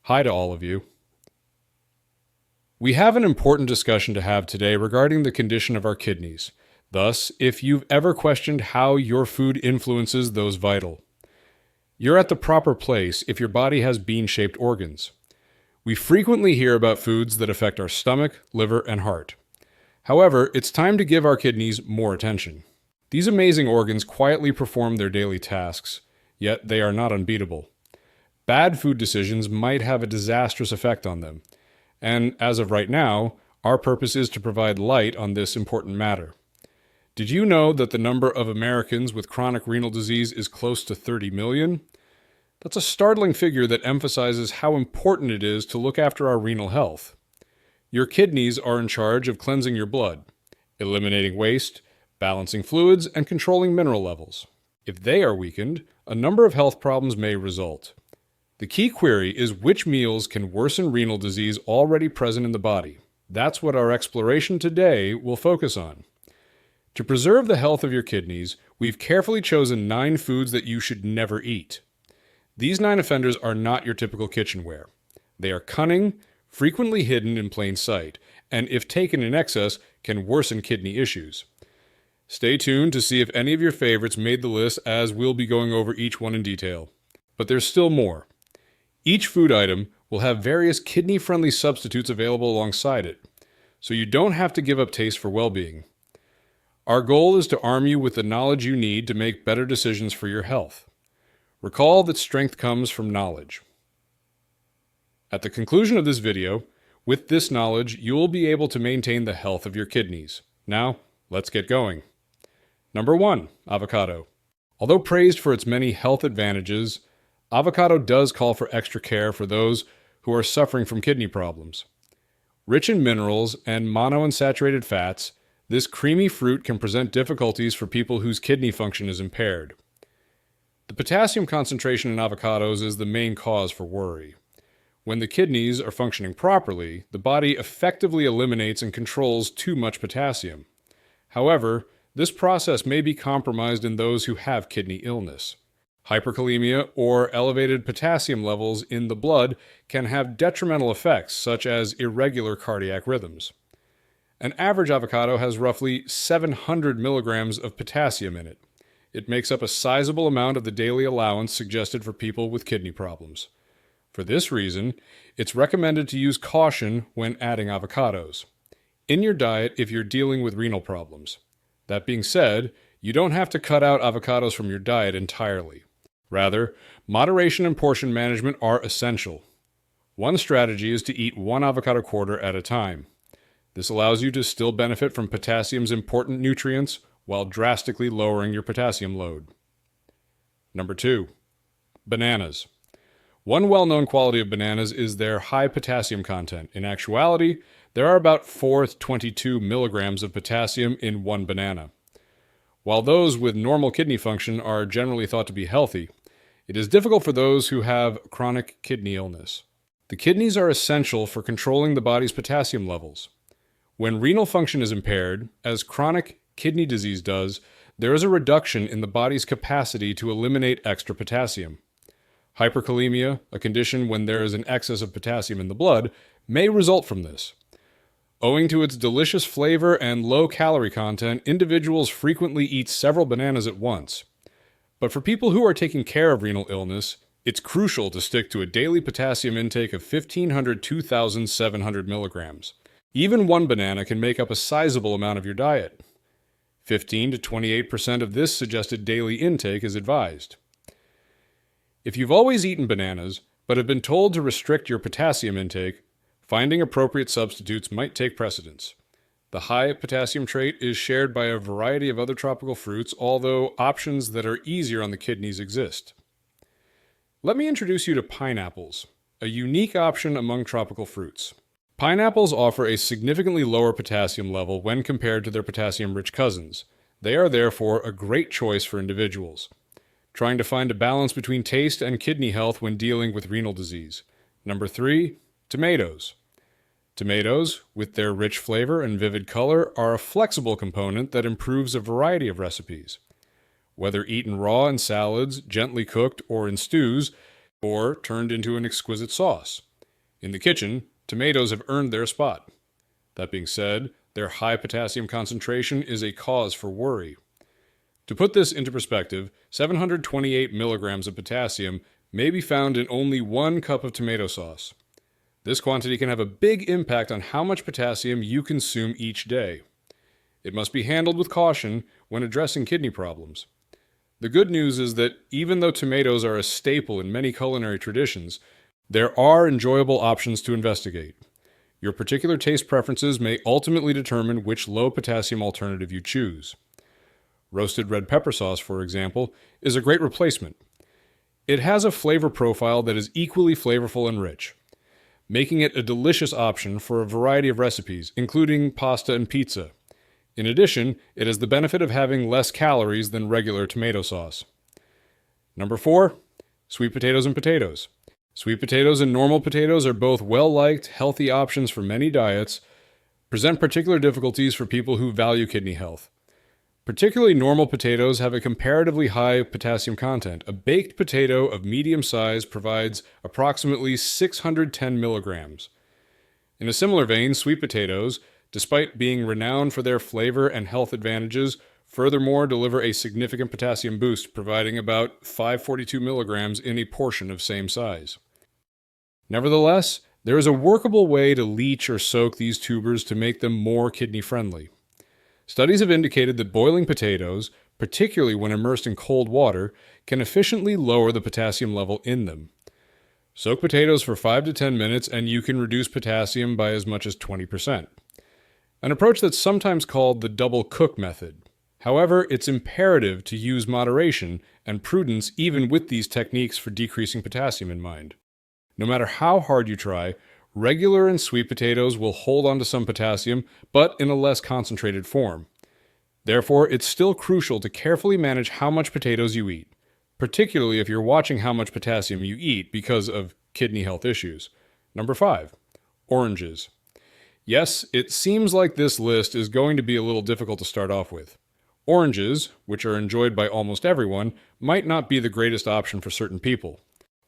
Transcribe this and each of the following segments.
Hi to all of you. We have an important discussion to have today regarding the condition of our kidneys. Thus, if you've ever questioned how your food influences those vital, you're at the proper place if your body has bean-shaped organs. We frequently hear about foods that affect our stomach, liver, and heart. However, it's time to give our kidneys more attention. These amazing organs quietly perform their daily tasks, yet they are not unbeatable. Bad food decisions might have a disastrous effect on them, and as of right now, our purpose is to provide light on this important matter. Did you know that the number of Americans with chronic renal disease is close to 30 million? That's a startling figure that emphasizes how important it is to look after our renal health. Your kidneys are in charge of cleansing your blood, eliminating waste, balancing fluids, and controlling mineral levels. If they are weakened, a number of health problems may result. The key query is which meals can worsen renal disease already present in the body. That's what our exploration today will focus on. To preserve the health of your kidneys, we've carefully chosen 9 foods that you should never eat. These 9 offenders are not your typical kitchenware. They are cunning, frequently hidden in plain sight, and if taken in excess, can worsen kidney issues. Stay tuned to see if any of your favorites made the list, as we'll be going over each one in detail. But there's still more. Each food item will have various kidney-friendly substitutes available alongside it, so you don't have to give up taste for well-being. Our goal is to arm you with the knowledge you need to make better decisions for your health. Recall that strength comes from knowledge. At the conclusion of this video, with this knowledge, you will be able to maintain the health of your kidneys. Now, let's get going. Number 1, avocado. Although praised for its many health advantages, avocado does call for extra care for those who are suffering from kidney problems. Rich in minerals and monounsaturated fats, this creamy fruit can present difficulties for people whose kidney function is impaired. The potassium concentration in avocados is the main cause for worry. When the kidneys are functioning properly, the body effectively eliminates and controls too much potassium. However, this process may be compromised in those who have kidney illness. Hyperkalemia, or elevated potassium levels in the blood, can have detrimental effects, such as irregular cardiac rhythms. An average avocado has roughly 700 milligrams of potassium in it. It makes up a sizable amount of the daily allowance suggested for people with kidney problems. For this reason, it's recommended to use caution when adding avocados in your diet if you're dealing with renal problems. That being said, you don't have to cut out avocados from your diet entirely. Rather, moderation and portion management are essential. One strategy is to eat 1 avocado quarter at a time. This allows you to still benefit from potassium's important nutrients while drastically lowering your potassium load. Number 2, bananas. One well-known quality of bananas is their high potassium content. In actuality, there are about 4 to 22 milligrams of potassium in 1 banana. While those with normal kidney function are generally thought to be healthy, it is difficult for those who have chronic kidney illness. The kidneys are essential for controlling the body's potassium levels. When renal function is impaired, as chronic kidney disease does, there is a reduction in the body's capacity to eliminate extra potassium. Hyperkalemia, a condition when there is an excess of potassium in the blood, may result from this. Owing to its delicious flavor and low calorie content, individuals frequently eat several bananas at once. But for people who are taking care of renal illness, it's crucial to stick to a daily potassium intake of 1,500 to 2,700 milligrams. Even 1 banana can make up a sizable amount of your diet. 15 to 28% of this suggested daily intake is advised. If you've always eaten bananas, but have been told to restrict your potassium intake, finding appropriate substitutes might take precedence. The high potassium trait is shared by a variety of other tropical fruits, although options that are easier on the kidneys exist. Let me introduce you to pineapples, a unique option among tropical fruits. Pineapples offer a significantly lower potassium level when compared to their potassium-rich cousins. They are therefore a great choice for individuals trying to find a balance between taste and kidney health when dealing with renal disease. Number 3, tomatoes. Tomatoes, with their rich flavor and vivid color, are a flexible component that improves a variety of recipes. Whether eaten raw in salads, gently cooked, or in stews, or turned into an exquisite sauce, In the kitchen, tomatoes have earned their spot. That being said, their high potassium concentration is a cause for worry. To put this into perspective, 728 milligrams of potassium may be found in only 1 cup of tomato sauce. This quantity can have a big impact on how much potassium you consume each day. It must be handled with caution when addressing kidney problems. The good news is that even though tomatoes are a staple in many culinary traditions, there are enjoyable options to investigate. Your particular taste preferences may ultimately determine which low potassium alternative you choose. Roasted red pepper sauce, for example, is a great replacement. It has a flavor profile that is equally flavorful and rich, making it a delicious option for a variety of recipes, including pasta and pizza. In addition, it has the benefit of having less calories than regular tomato sauce. Number 4, sweet potatoes and potatoes. Sweet potatoes and normal potatoes are both well-liked, healthy options for many diets, present particular difficulties for people who value kidney health. Particularly normal potatoes have a comparatively high potassium content. A baked potato of medium size provides approximately 610 milligrams. In a similar vein, sweet potatoes, despite being renowned for their flavor and health advantages, furthermore deliver a significant potassium boost, providing about 542 milligrams in a portion of same size. Nevertheless, there is a workable way to leach or soak these tubers to make them more kidney-friendly. Studies have indicated that boiling potatoes, particularly when immersed in cold water, can efficiently lower the potassium level in them. Soak potatoes for 5 to 10 minutes and you can reduce potassium by as much as 20%. An approach that's sometimes called the double cook method. However, it's imperative to use moderation and prudence even with these techniques for decreasing potassium in mind. No matter how hard you try, regular and sweet potatoes will hold on to some potassium, but in a less concentrated form. Therefore, it's still crucial to carefully manage how much potatoes you eat, particularly if you're watching how much potassium you eat because of kidney health issues. Number 5, oranges. Yes, it seems like this list is going to be a little difficult to start off with. Oranges, which are enjoyed by almost everyone, might not be the greatest option for certain people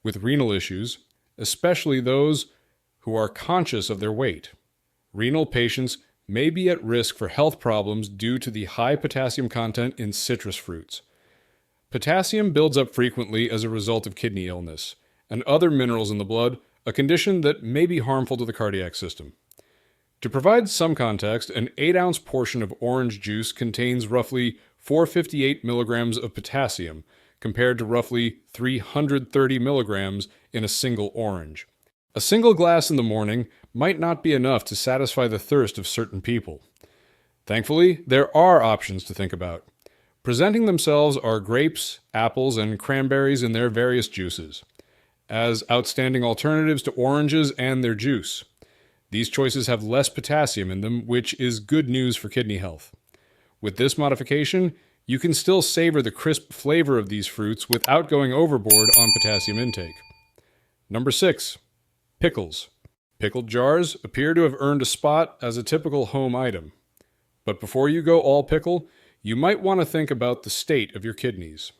with renal issues, especially those who are conscious of their weight. Renal patients may be at risk for health problems due to the high potassium content in citrus fruits. Potassium builds up frequently as a result of kidney illness and other minerals in the blood, a condition that may be harmful to the cardiac system. To provide some context, an 8-ounce portion of orange juice contains roughly 458 milligrams of potassium, compared to roughly 330 milligrams in a single orange. A single glass in the morning might not be enough to satisfy the thirst of certain people. Thankfully, there are options to think about. Presenting themselves are grapes, apples, and cranberries in their various juices, as outstanding alternatives to oranges and their juice. These choices have less potassium in them, which is good news for kidney health. With this modification, you can still savor the crisp flavor of these fruits without going overboard on potassium intake. Number 6, pickles. Pickled jars appear to have earned a spot as a typical home item. But before you go all pickle, you might want to think about the state of your kidneys.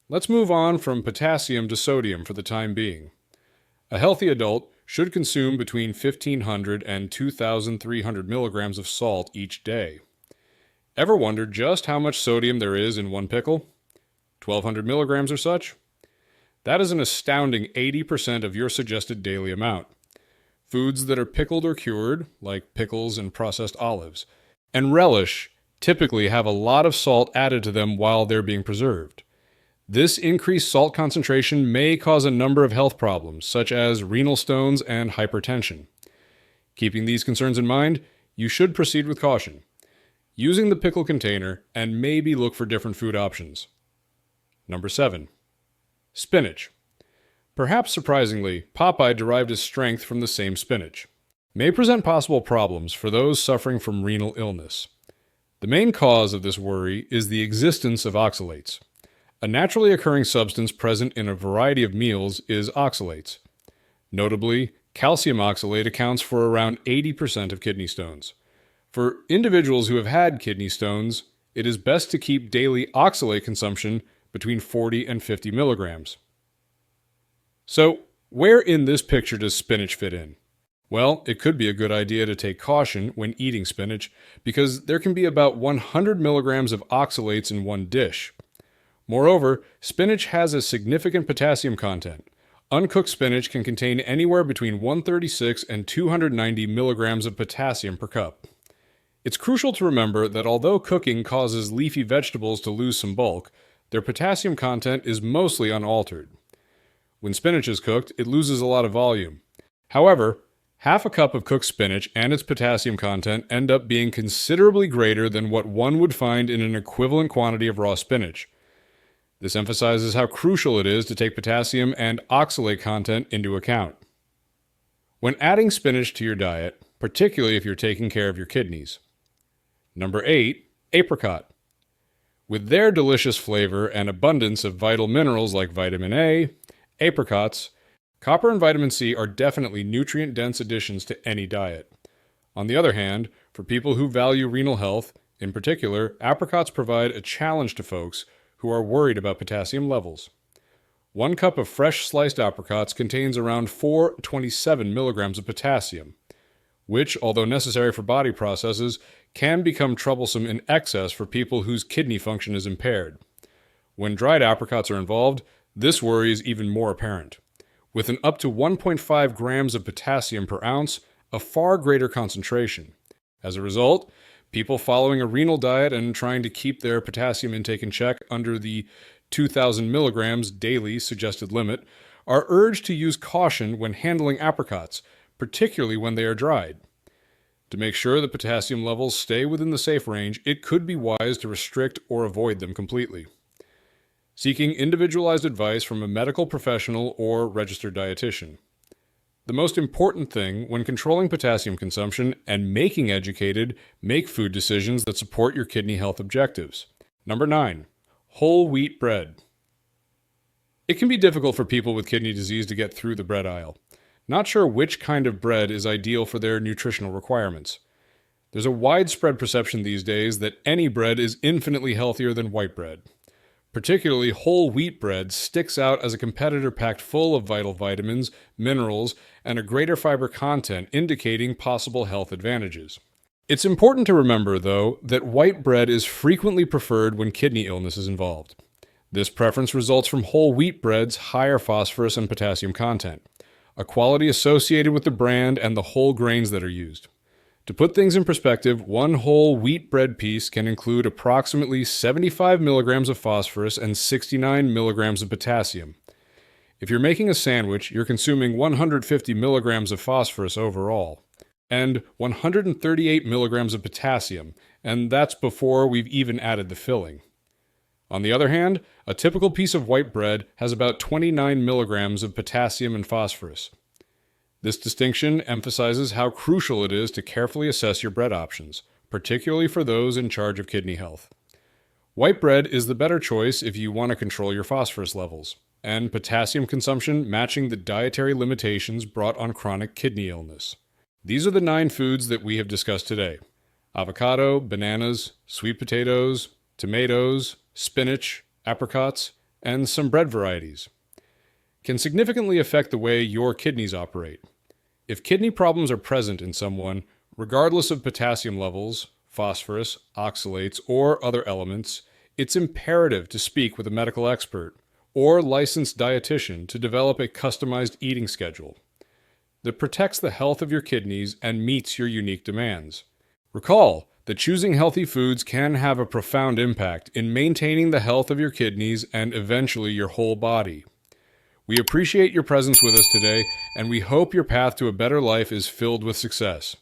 Let's move on from potassium to sodium for the time being. A healthy adult should consume between 1,500 and 2,300 milligrams of salt each day. Ever wondered just how much sodium there is in one pickle? 1,200 milligrams or such? That is an astounding 80% of your suggested daily amount. Foods that are pickled or cured, like pickles and processed olives, and relish typically have a lot of salt added to them while they're being preserved. This increased salt concentration may cause a number of health problems, such as renal stones and hypertension. Keeping these concerns in mind, you should proceed with caution, using the pickle container, and maybe look for different food options. Number 7. Spinach. Perhaps surprisingly, Popeye derived his strength from the same spinach. May present possible problems for those suffering from renal illness. The main cause of this worry is the existence of oxalates. A naturally occurring substance present in a variety of meals is oxalates. Notably, calcium oxalate accounts for around 80% of kidney stones. For individuals who have had kidney stones, it is best to keep daily oxalate consumption between 40 and 50 milligrams. So, Where in this picture does spinach fit in? Well, it could be a good idea to take caution when eating spinach because there can be about 100 milligrams of oxalates in one dish. Moreover, spinach has a significant potassium content. Uncooked spinach can contain anywhere between 136 and 290 milligrams of potassium per cup. It's crucial to remember that although cooking causes leafy vegetables to lose some bulk, their potassium content is mostly unaltered. When spinach is cooked, it loses a lot of volume. However, half a cup of cooked spinach and its potassium content end up being considerably greater than what one would find in an equivalent quantity of raw spinach. This emphasizes how crucial it is to take potassium and oxalate content into account. When adding spinach to your diet, particularly if you're taking care of your kidneys. Number 8, apricot. With their delicious flavor and abundance of vital minerals like vitamin A, apricots, copper and vitamin C are definitely nutrient-dense additions to any diet. On the other hand, for people who value renal health, in particular, apricots provide a challenge to folks who are worried about potassium levels. 1 cup of fresh sliced apricots contains around 427 milligrams of potassium, which, although necessary for body processes, can become troublesome in excess for people whose kidney function is impaired. When dried apricots are involved, this worry is even more apparent. With an up to 1.5 grams of potassium per ounce, a far greater concentration. As a result, people following a renal diet and trying to keep their potassium intake in check under the 2,000 milligrams daily suggested limit are urged to use caution when handling apricots, particularly when they are dried. To make sure that potassium levels stay within the safe range, it could be wise to restrict or avoid them completely. Seeking individualized advice from a medical professional or registered dietitian. The most important thing when controlling potassium consumption and making educated, make food decisions that support your kidney health objectives. Number 9, whole wheat bread. It can be difficult for people with kidney disease to get through the bread aisle. Not sure which kind of bread is ideal for their nutritional requirements. There's a widespread perception these days that any bread is infinitely healthier than white bread. Particularly whole wheat bread sticks out as a competitor packed full of vital vitamins, minerals, and a greater fiber content indicating possible health advantages. It's important to remember, though, that white bread is frequently preferred when kidney illness is involved. This preference results from whole wheat bread's higher phosphorus and potassium content, a quality associated with the brand and the whole grains that are used. To put things in perspective, 1 whole wheat bread piece can include approximately 75 milligrams of phosphorus and 69 milligrams of potassium. If you're making a sandwich, you're consuming 150 milligrams of phosphorus overall, and 138 milligrams of potassium, and that's before we've even added the filling. On the other hand, a typical piece of white bread has about 29 milligrams of potassium and phosphorus. This distinction emphasizes how crucial it is to carefully assess your bread options, particularly for those in charge of kidney health. White bread is the better choice if you want to control your phosphorus levels, and potassium consumption matching the dietary limitations brought on chronic kidney illness. These are the 9 foods that we have discussed today: avocado, bananas, sweet potatoes, tomatoes, spinach, apricots, and some bread varieties. Can significantly affect the way your kidneys operate. If kidney problems are present in someone, regardless of potassium levels, phosphorus, oxalates, or other elements, it's imperative to speak with a medical expert or licensed dietitian to develop a customized eating schedule that protects the health of your kidneys and meets your unique demands. Recall that choosing healthy foods can have a profound impact in maintaining the health of your kidneys and eventually your whole body. We appreciate your presence with us today, and we hope your path to a better life is filled with success.